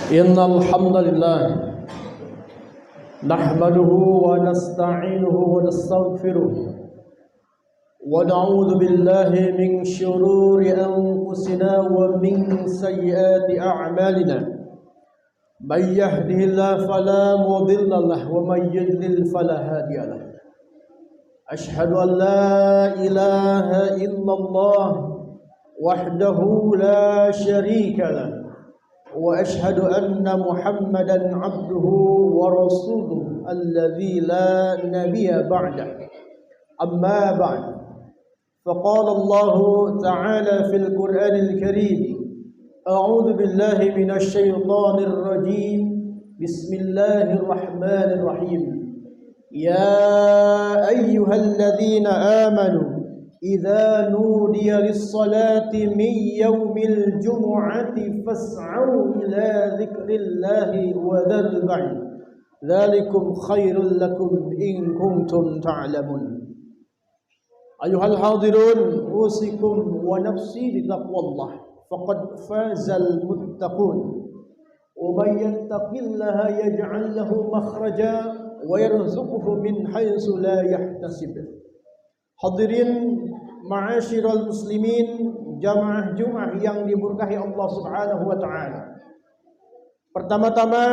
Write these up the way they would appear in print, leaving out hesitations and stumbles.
إن الحمد لله نحمده ونستعينه ونستغفره ونعوذ بالله من شرور أنفسنا ومن سيئات أعمالنا من يهده الله فلا مضل له ومن يضلل فلا هادي له أشهد أن لا إله إلا الله وحده لا شريك له وأشهد أن محمدا عبده ورسوله الذي لا نبي بعده أما بعد فقال الله تعالى في القرآن الكريم أعوذ بالله من الشيطان الرجيم بسم الله الرحمن الرحيم يا أيها الذين آمنوا إذا نودي للصلاة من يوم الجمعة فاسعوا إلى ذكر الله وذروا البيع ذلكم خير لكم إن كنتم تعلمون أيها الحاضرون أوصيكم ونفسي بتقوى الله فقد فاز المتقون ومن يتق الله يجعل له مخرجا ويرزقه من حيث لا يحتسب. Hadirin ma'asyiral muslimin, jamaah Jumat yang diberkahi Allah Subhanahu wa taala. Pertama-tama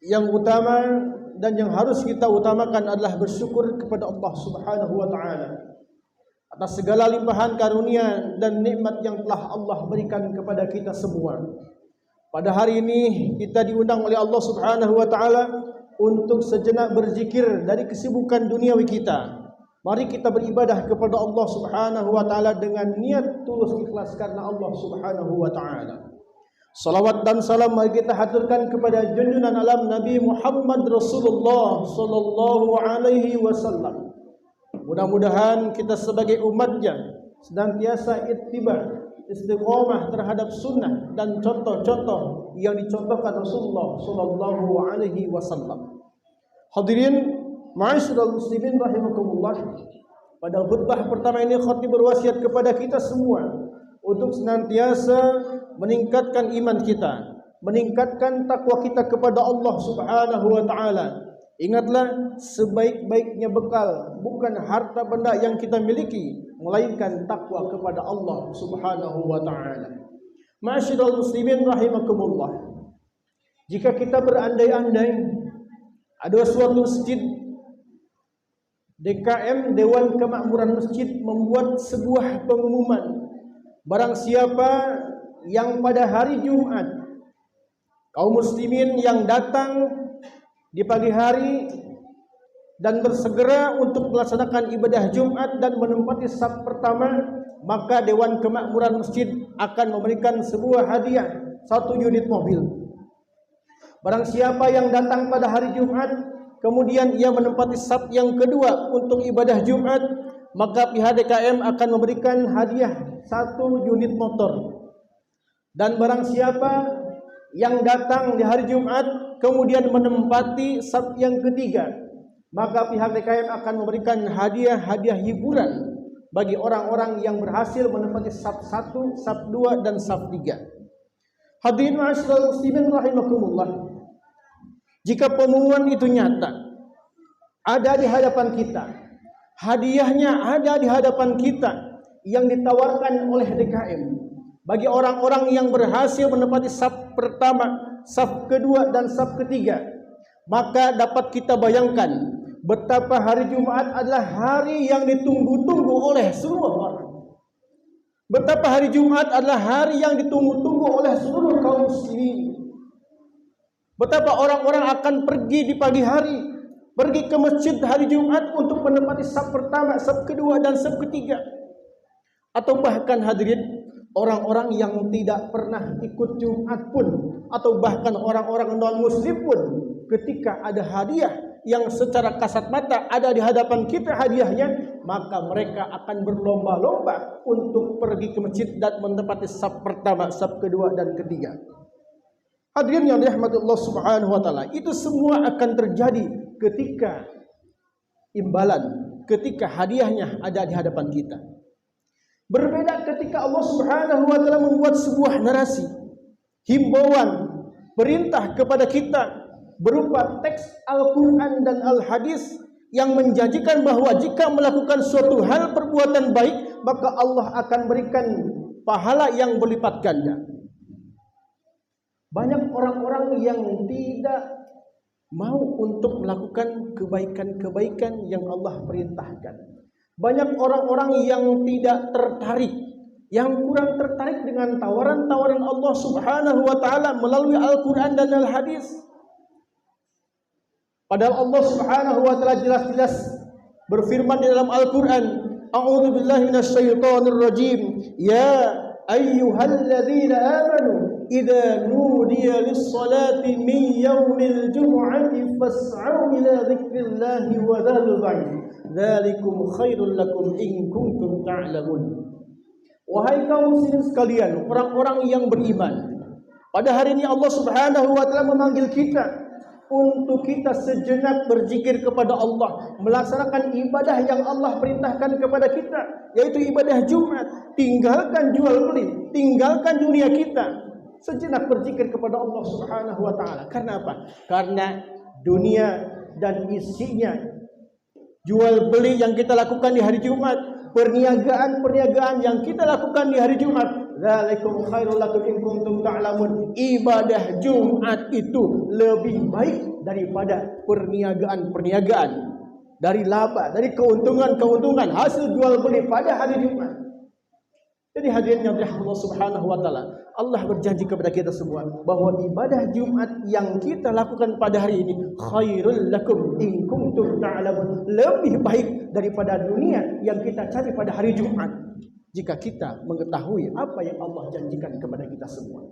yang utama dan yang harus kita utamakan adalah bersyukur kepada Allah Subhanahu wa taala atas segala limpahan karunia dan nikmat yang telah Allah berikan kepada kita semua. Pada hari ini kita diundang oleh Allah Subhanahu wa taala untuk sejenak berzikir dari kesibukan duniawi kita. Mari kita beribadah kepada Allah Subhanahu wa taala dengan niat tulus ikhlas karena Allah Subhanahu wa taala. Salawat dan salam mari kita haturkan kepada junjungan alam Nabi Muhammad Rasulullah sallallahu alaihi wasallam. Mudah-mudahan kita sebagai umatnya senantiasa ittiba, istiqomah terhadap sunnah dan contoh-contoh yang dicontohkan Rasulullah sallallahu alaihi wasallam. Hadirin ma'asyiral muslimin rahimakumullah. Pada khutbah pertama ini khatib berwasiat kepada kita semua untuk senantiasa meningkatkan iman kita, meningkatkan takwa kita kepada Allah Subhanahu wa taala. Ingatlah, sebaik-baiknya bekal bukan harta benda yang kita miliki, melainkan takwa kepada Allah Subhanahu wa taala. Ma'asyiral muslimin rahimakumullah. Jika kita berandai-andai ada suatu masjid, DKM Dewan Kemakmuran Masjid membuat sebuah pengumuman, barang siapa yang pada hari Jumat kaum muslimin yang datang di pagi hari dan bersegera untuk melaksanakan ibadah Jumat dan menempati saf pertama, maka Dewan Kemakmuran Masjid akan memberikan sebuah hadiah, 1 unit mobil. Barang siapa yang datang pada hari Jumat kemudian ia menempati saf yang kedua untuk ibadah Jumat, maka pihak DKM akan memberikan hadiah 1 unit motor. Dan barang siapa yang datang di hari Jumat kemudian menempati saf yang ketiga, maka pihak DKM akan memberikan hadiah-hadiah hiburan bagi orang-orang yang berhasil menempati saf 1, saf 2 dan saf 3. Hadirin ma'asyiral muslimin rahimakumullah. Jika pengumuman itu nyata, ada di hadapan kita, hadiahnya ada di hadapan kita yang ditawarkan oleh DKM bagi orang-orang yang berhasil menempati saf pertama, saf kedua dan saf ketiga, maka dapat kita bayangkan betapa hari Jumat adalah hari yang ditunggu-tunggu oleh seluruh orang. Betapa hari Jumat adalah hari yang ditunggu-tunggu oleh seluruh kaum muslimin. Betapa orang-orang akan pergi di pagi hari, pergi ke masjid hari Jumat untuk menempati saf pertama, saf kedua dan saf ketiga. Atau bahkan hadirin, orang-orang yang tidak pernah ikut Jumat pun, atau bahkan orang-orang non-muslim pun, ketika ada hadiah yang secara kasat mata ada di hadapan kita hadiahnya, maka mereka akan berlomba-lomba untuk pergi ke masjid dan menempati saf pertama, saf kedua dan ketiga. Hadirin yang dirahmati Allah Subhanahu wa taala, itu semua akan terjadi ketika imbalan, ketika hadiahnya ada di hadapan kita. Berbeda ketika Allah Subhanahu wa taala membuat sebuah narasi, himbauan perintah kepada kita berupa teks Al-Quran dan Al-Hadis yang menjanjikan bahwa jika melakukan suatu hal perbuatan baik, maka Allah akan berikan pahala yang berlipat ganda. Banyak orang-orang yang tidak mau untuk melakukan kebaikan-kebaikan yang Allah perintahkan. Banyak orang-orang yang tidak tertarik, yang kurang tertarik dengan tawaran-tawaran Allah Subhanahu wa taala melalui Al-Quran dan Al-Hadis. Padahal Allah Subhanahu wa taala jelas-jelas berfirman di dalam Al-Quran, A'udzu billahi minasyaitonir rajim, ya ayyuhalladzina amanu idza nudiya lis-salati min yaumil jumu'ati fas'au ila dzikrillahi wa dzarul bai'a dzalikum khairul lakum in kuntum ta'lamun. Wahai kaum muslimin sekalian, orang-orang yang beriman, pada hari ini Allah Subhanahu wa taala memanggil kita untuk kita sejenak berzikir kepada Allah, melaksanakan ibadah yang Allah perintahkan kepada kita, yaitu ibadah Jumat. Tinggalkan jual beli, tinggalkan dunia kita, sejenak berzikir kepada Allah Subhanahu wa taala. Karena apa? Karena dunia dan isinya, jual beli yang kita lakukan di hari Jumat, perniagaan yang kita lakukan di hari Jumat, dzalikum khairul lakum in kuntum ta'lamun. Ibadah Jumat itu lebih baik daripada perniagaan, dari laba, dari keuntungan hasil jual beli pada hari Jumat. Jadi hadirin yang dirahmati Allah Subhanahu wa taala, Allah berjanji kepada kita semua bahwa ibadah Jumat yang kita lakukan pada hari ini khairul lakum in kuntum ta'lamun, lebih baik daripada dunia yang kita cari pada hari Jumat, jika kita mengetahui apa yang Allah janjikan kepada kita semua.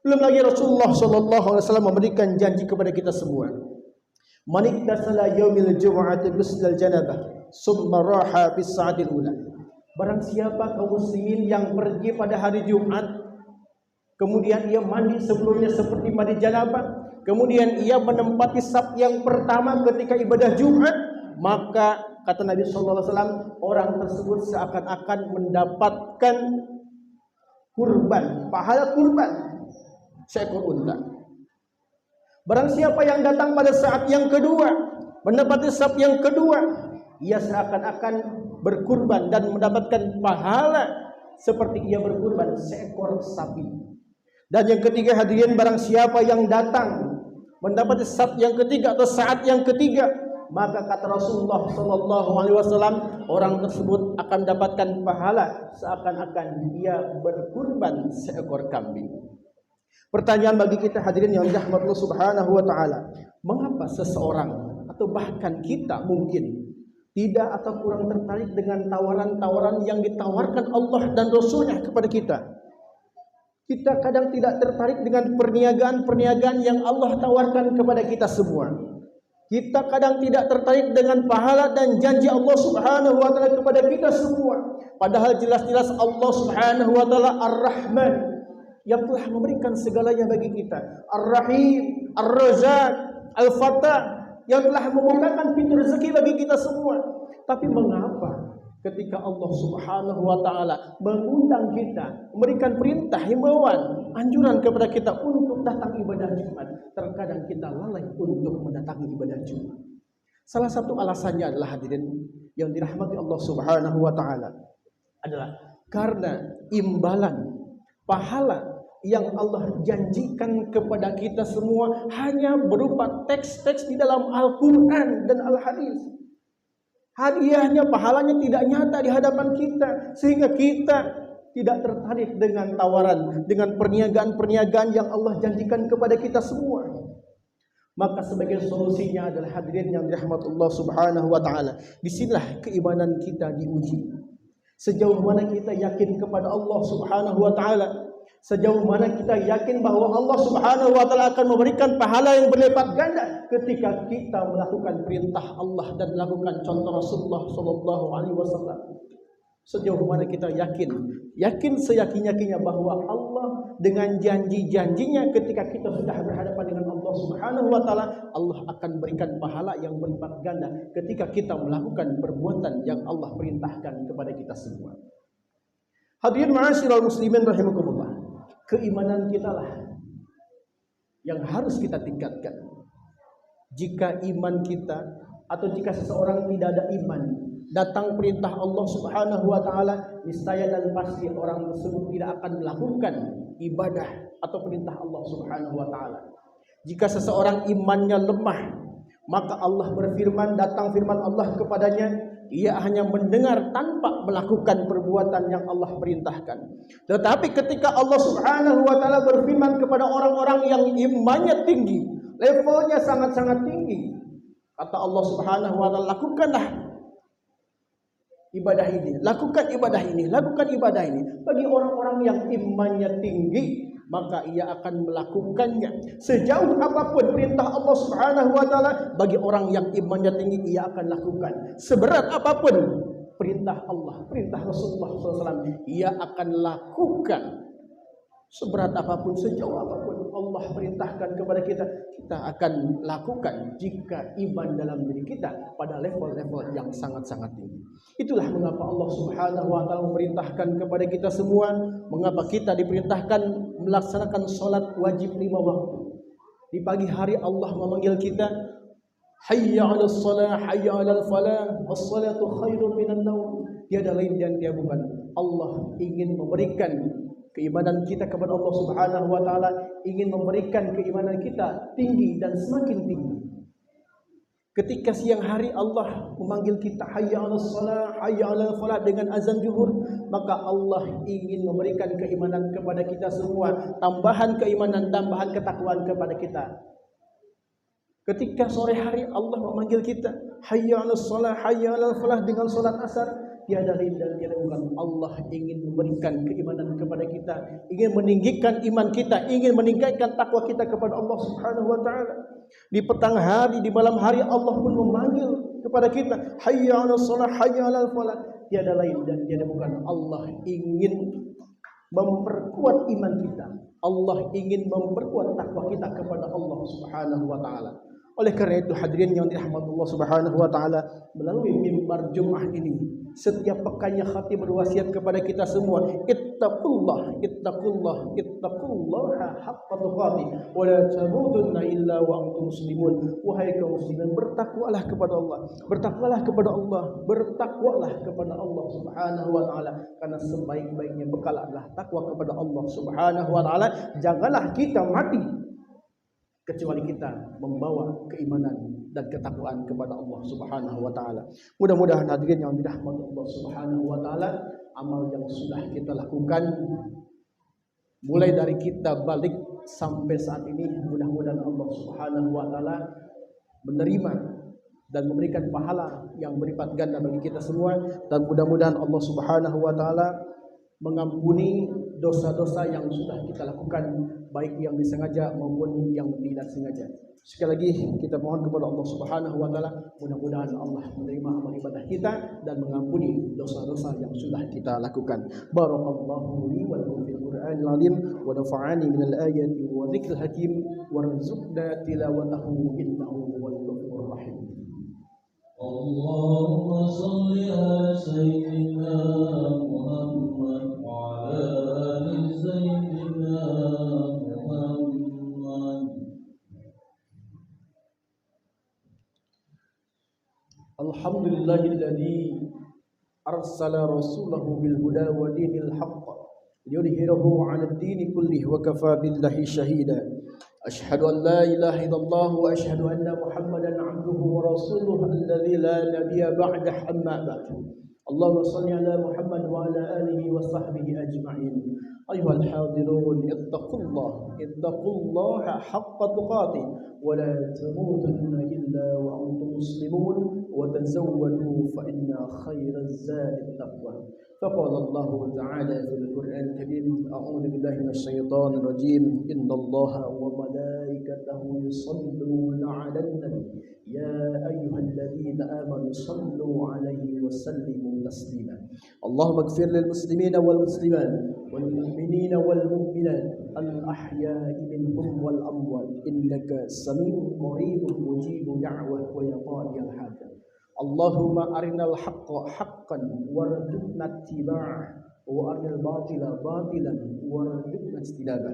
Belum lagi Rasulullah sallallahu alaihi wasallam memberikan janji kepada kita semua. Man iktasala yaumil jumu'ati bislal janabah summa raha bis sa'atil ula. Barang siapa kaum muslimin yang pergi pada hari Jumat, kemudian ia mandi sebelumnya seperti mandi janabah, kemudian ia menempati saf yang pertama ketika ibadah Jumat, maka kata Nabi sallallahu alaihi wasallam, orang tersebut seakan-akan mendapatkan kurban, pahala kurban seekor unta. Barang siapa yang datang pada saat yang kedua, mendapati saf yang kedua, ia seakan-akan berkurban dan mendapatkan pahala seperti ia berkurban seekor sapi. Dan yang ketiga hadirin, barang siapa yang datang mendapati saf yang ketiga atau saat yang ketiga, maka kata Rasulullah sallallahu alaihi wasallam, orang tersebut akan mendapatkan pahala seakan-akan dia berkurban seekor kambing. Pertanyaan bagi kita hadirin yang dirahmati Allah Subhanahu wa taala, mengapa seseorang atau bahkan kita mungkin tidak atau kurang tertarik dengan tawaran-tawaran yang ditawarkan Allah dan Rasulnya kepada kita? Kita kadang tidak tertarik dengan perniagaan yang Allah tawarkan kepada kita semua. Kita kadang tidak tertarik dengan pahala dan janji Allah Subhanahu wa taala kepada kita semua. Padahal jelas-jelas Allah Subhanahu wa taala Ar-Rahman yang telah memberikan segalanya bagi kita, Ar-Rahim, Ar-Razzaq, Al-Fatah, yang telah membukakan pintu rezeki bagi kita semua. Tapi mengapa ketika Allah Subhanahu wa taala mengundang kita, memberikan perintah, himbauan, anjuran kepada kita untuk datang ibadah Jumat, terkadang kita lalai untuk mendatangi ibadah Jumat? Salah satu alasannya adalah hadirin yang dirahmati Allah Subhanahu wa taala adalah karena imbalan pahala yang Allah janjikan kepada kita semua hanya berupa teks-teks di dalam Al-Quran dan Al-Hadis. Hadiahnya, pahalanya tidak nyata di hadapan kita, sehingga kita tidak tertarik dengan tawaran, dengan perniagaan yang Allah janjikan kepada kita semua. Maka sebagai solusinya adalah hadirin yang dirahmati Allah Subhanahu wa taala, disinilah keimanan kita diuji. Sejauh mana kita yakin kepada Allah Subhanahu wa taala, sejauh mana kita yakin bahwa Allah Subhanahu wa taala akan memberikan pahala yang berlipat ganda ketika kita melakukan perintah Allah dan melakukan contoh Rasulullah sallallahu alaihi wasallam. Sejauh mana kita yakin seyakin-yakinnya bahwa Allah dengan janji-janjinya ketika kita sudah berhadapan dengan Allah Subhanahu wa taala, Allah akan berikan pahala yang berlipat ganda ketika kita melakukan perbuatan yang Allah perintahkan kepada kita semua. Hadirin ma'asyiral muslimin rahimakumullah, keimanan kita lah yang harus kita tingkatkan. Jika iman kita atau jika seseorang tidak ada iman, datang perintah Allah Subhanahu wa taala, niscaya dan pasti orang tersebut tidak akan melakukan ibadah atau perintah Allah Subhanahu wa taala. Jika seseorang imannya lemah, maka Allah berfirman, datang firman Allah kepadanya, ia hanya mendengar tanpa melakukan perbuatan yang Allah perintahkan. Tetapi ketika Allah Subhanahu wa taala berfirman kepada orang-orang yang imannya tinggi, levelnya sangat-sangat tinggi, kata Allah Subhanahu wa taala, lakukanlah ibadah ini, lakukan ibadah ini, lakukan ibadah ini. Bagi orang-orang yang imannya tinggi, maka ia akan melakukannya. Sejauh apapun perintah Allah Subhanahu wa taala, bagi orang yang imannya tinggi ia akan lakukan. Seberat apapun perintah Allah, perintah Rasulullah SAW, ia akan lakukan. Seberat apapun, sejauh apapun Allah perintahkan kepada kita, kita akan lakukan jika iman dalam diri kita pada level-level yang sangat-sangat tinggi. Itulah mengapa Allah Subhanahu wa taala memerintahkan kepada kita semua, mengapa kita diperintahkan melaksanakan sholat wajib 5 waktu. Di pagi hari Allah memanggil kita, hayya 'alas shalah, hayya 'alal falah, as-salatu khairun minan naum. Tiada lain dan tiada bukan, Allah ingin memberikan keimanan kita kepada Allah Subhanahu wa taala, ingin memberikan keimanan kita tinggi dan semakin tinggi. Ketika siang hari Allah memanggil kita hayya 'alas shalah, hayya 'alal falah dengan azan zuhur, maka Allah ingin memberikan keimanan kepada kita semua, tambahan keimanan, tambahan ketakwaan kepada kita. Ketika sore hari Allah memanggil kita hayya 'alas shalah, hayya 'alal falah dengan salat asar, tiada lain dan tiada bukan, Allah ingin memberikan keimanan kepada kita, ingin meninggikan iman kita, ingin meningkatkan takwa kita kepada Allah Subhanahu wa taala. Di petang hari, di malam hari Allah pun memanggil kepada kita hayya 'alas shalah, hayya 'alal falah. Tiada lain dan tiada bukan, Allah ingin memperkuat iman kita, Allah ingin memperkuat takwa kita kepada Allah Subhanahu wa taala. Oleh karena itu hadirin yang dirahmati Allah Subhanahu wa taala, melalui mimbar Jumat ini, setiap pekannya khatib berwasiat kepada kita semua, ittaqullah, ittaqullah, ittaqullaha haqqa tuqatih wa la tamutunna illa wa antum muslimun. Wahai kaum muslimin, bertakwalah kepada Allah, bertakwalah kepada Allah, bertakwalah kepada Allah Subhanahu wa taala, karena sebaik-baiknya bekal adalah takwa kepada Allah Subhanahu wa taala. Janganlah kita mati kecuali kita membawa keimanan dan ketakwaan kepada Allah Subhanahu wa taala. Mudah-mudahan hadirin yang dirahmati Allah Subhanahu wa taala, amal yang sudah kita lakukan mulai dari kita balik sampai saat ini, mudah-mudahan Allah Subhanahu wa taala menerima dan memberikan pahala yang berlipat ganda bagi kita semua, dan mudah-mudahan Allah Subhanahu wa taala mengampuni dosa-dosa yang sudah kita lakukan, baik yang disengaja maupun yang tidak sengaja. Sekali lagi kita mohon kepada Allah Subhanahu wa taala, mudah-mudahan Allah menerima amal ibadah kita dan mengampuni dosa-dosa yang sudah kita lakukan. Barakallahu li wa lakum fil Qur'anil azim wa nafa'ani minal ayati wa dzikril hakim warzuqna tilawatahu innahu huwal ghafurur rahim. Allahumma shalli ala sayyidina Muhammad wa ala ali sayyidina Muhammad. Alhamdulillahilladzi arsala rasulahu bil huda wa dinil haqq liyudhhirahu 'ala ad-din kullihi wa kafaa billahi shahida. Ashhadu an la ilaha illallah wa ashhadu anna Muhammadan 'abduhu wa rasuluhu alladzi la nabiyya ba'dahu, amma ba'd. Allahumma shalli 'ala Muhammad wa 'ala alihi wa sahbihi ajma'in. Ayyuhal hadirun, ittaqullaha haqqa tuqatih wa la tamutunna illa wa antum muslimun wa tazawwadu fa inna khairaz zadi taqwa. فقال الله تعالى في القرآن الكريم أعوذ بالله من الشيطان الرجيم إن الله وملائكته يصلون على النبي يا أيها الذين آمنوا صلوا عليه وسلموا تسليما. اللهم اغفر للمسلمين والمسلمات والمؤمنين والمؤمنات الأحياء منهم والأموات إنك سميع قريب مجيب دعوة ويقاضي الحاجة. Allahumma arinal haqqa haqqan warzuqna ittiba'ah wa arinal batila batilan warzuqna الاستنابة.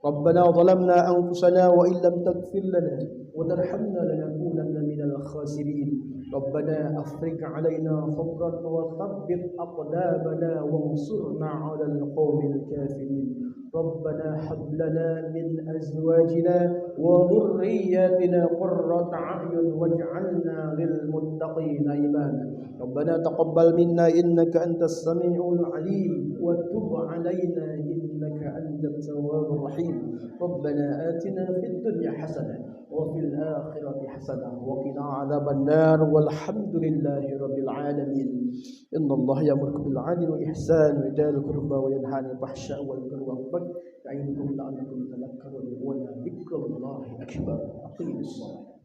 ربنا ظلمنا أنفسنا وإن لم تغفر لنا وترحمنا لنكونن من الخاسرين. ربنا أفرج علينا صبرا وثبت أقدامنا وانصرنا على القوم الكافرين. ربنا هب لنا من أزواجنا وذرياتنا قرة أعين واجعلنا للمتقين إماما. ربنا تقبل منا إنك أنت السميع العليم وتب علينا إنك أنت التواب الرحيم. ربنا آتنا في الدنيا حسنة وفي الآخرة حسنة وقنا عذاب النار والحمد لله رب العالمين. إن الله يأمركم بالعدل والإحسان وإيتاء ذي القربى وينهى عن الفحشاء والمنكر والبغي يعظكم لعلكم تذكرون ولذكر الله أكبر. أقيموا الصلاة.